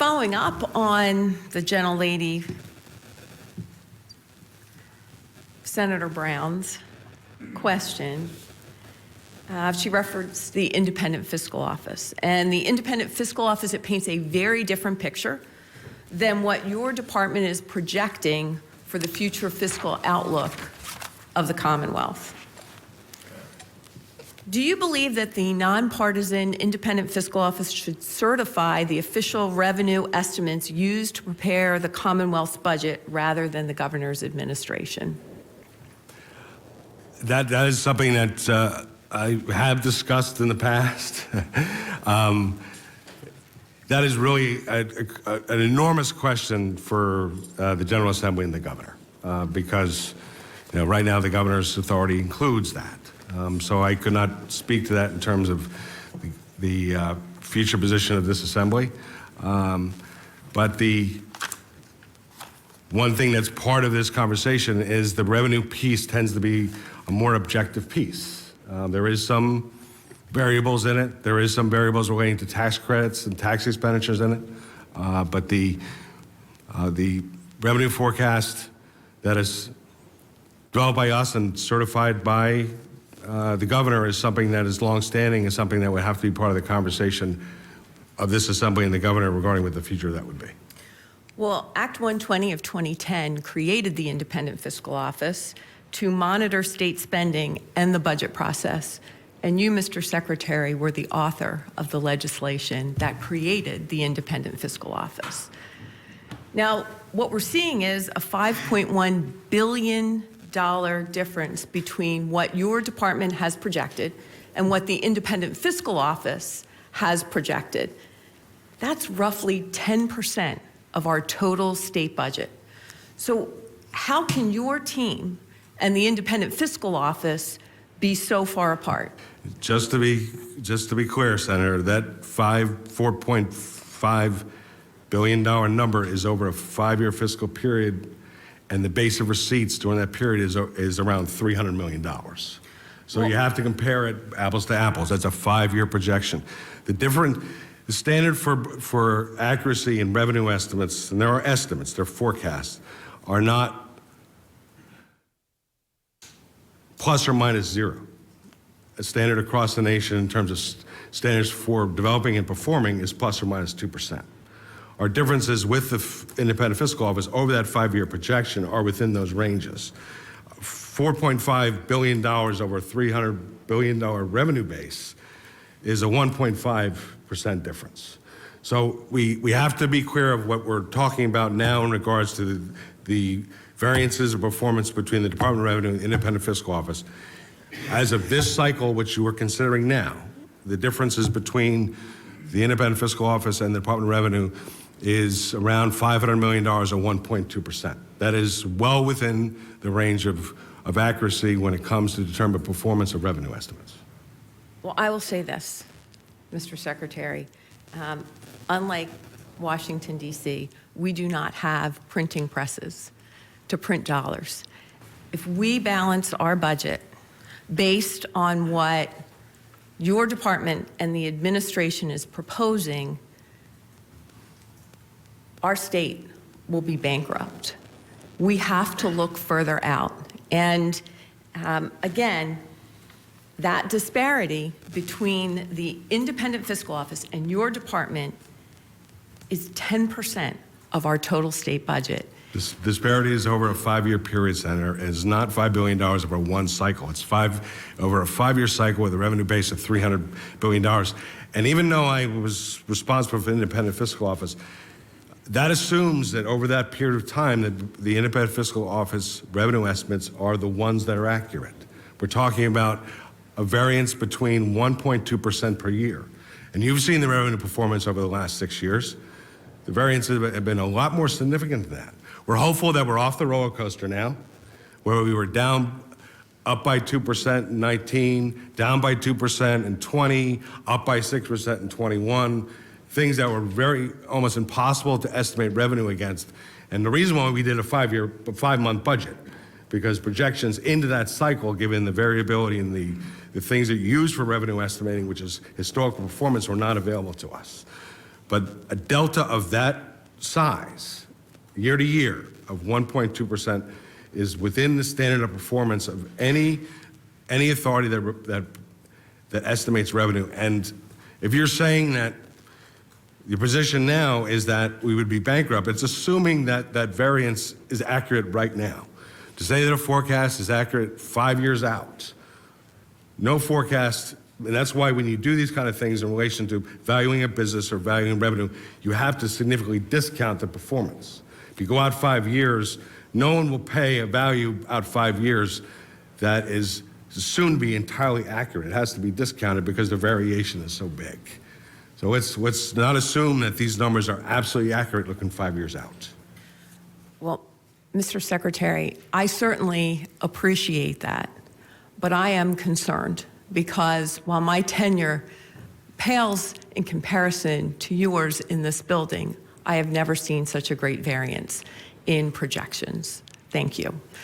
following up on the gentlelady, Senator Browne's question. She referenced the Independent Fiscal Office. And the Independent Fiscal Office, it paints a very different picture than what your department is projecting for the future fiscal outlook of the Commonwealth. Do you believe that the nonpartisan Independent Fiscal Office should certify the official revenue estimates used to prepare the Commonwealth's budget rather than the governor's administration? That is something that I have discussed in the past. That is really an enormous question for the General Assembly and the governor, because right now the governor's authority includes that. So I could not speak to that in terms of the future position of this assembly. But the one thing that's part of this conversation is the revenue piece tends to be a more objective piece. There is some variables in it. There is some variables relating to tax credits and tax expenditures in it. But the revenue forecast that is developed by us and certified by the governor is something that is longstanding and something that would have to be part of the conversation of this assembly and the governor regarding what the future of that would be. Well, Act 120 of 2010 created the Independent Fiscal Office to monitor state spending and the budget process. And you, Mr. Secretary, were the author of the legislation that created the Independent Fiscal Office. Now, what we're seeing is a $5.1 billion difference between what your department has projected and what the Independent Fiscal Office has projected. That's roughly 10% of our total state budget. So how can your team and the Independent Fiscal Office be so far apart? Just to be clear, Senator, that $4.5 billion number is over a 5-year fiscal period, and the base of receipts during that period is around $300 million. So you have to compare it apples to apples. That's a 5-year projection. The standard for accuracy in revenue estimates, and there are estimates, they're forecasts, are not plus or minus zero. A standard across the nation in terms of standards for developing and performing is plus or minus 2%. Our differences with the Independent Fiscal Office over that 5-year projection are within those ranges. $4.5 billion over a $300 billion revenue base is a 1.5% difference. So we have to be clear of what we're talking about now in regards to the variances of performance between the Department of Revenue and the Independent Fiscal Office. As of this cycle, which you are considering now, the differences between the Independent Fiscal Office and the Department of Revenue is around $500 million or 1.2%. That is well within the range of accuracy when it comes to determine performance of revenue estimates. Well, I will say this, Mr. Secretary. Unlike Washington, D.C., we do not have printing presses to print dollars. If we balance our budget based on what your department and the administration is proposing, our state will be bankrupt. We have to look further out. And again, that disparity between the Independent Fiscal Office and your department is 10% of our total state budget. This disparity is over a 5-year period, Senator. It's not $5 billion over one cycle. It's over a 5-year cycle with a revenue base of $300 billion. And even though I was responsible for the Independent Fiscal Office, that assumes that over that period of time that the Independent Fiscal Office revenue estimates are the ones that are accurate. We're talking about a variance between 1.2% per year. And you've seen the revenue performance over the last 6 years. The variances have been a lot more significant than that. We're hopeful that we're off the roller coaster now, where we were up by 2% in 19, down by 2% in 20, up by 6% in 21, things that were almost impossible to estimate revenue against. And the reason why we did a 5-month budget, because projections into that cycle, given the variability and the things that you use for revenue estimating, which is historical performance, were not available to us. But a delta of that size, year to year, of 1.2% is within the standard of performance of any authority that estimates revenue. And if you're saying that your position now is that we would be bankrupt, it's assuming that that variance is accurate right now. To say that a forecast is accurate 5 years out, no forecast, and that's why when you do these kind of things in relation to valuing a business or valuing revenue, you have to significantly discount the performance. If you go out 5 years, no one will pay a value out 5 years that is soon to be entirely accurate. It has to be discounted because the variation is so big. So let's not assume that these numbers are absolutely accurate looking 5 years out. Well, Mr. Secretary, I certainly appreciate that, but I am concerned because while my tenure pales in comparison to yours in this building, I have never seen such a great variance in projections. Thank you.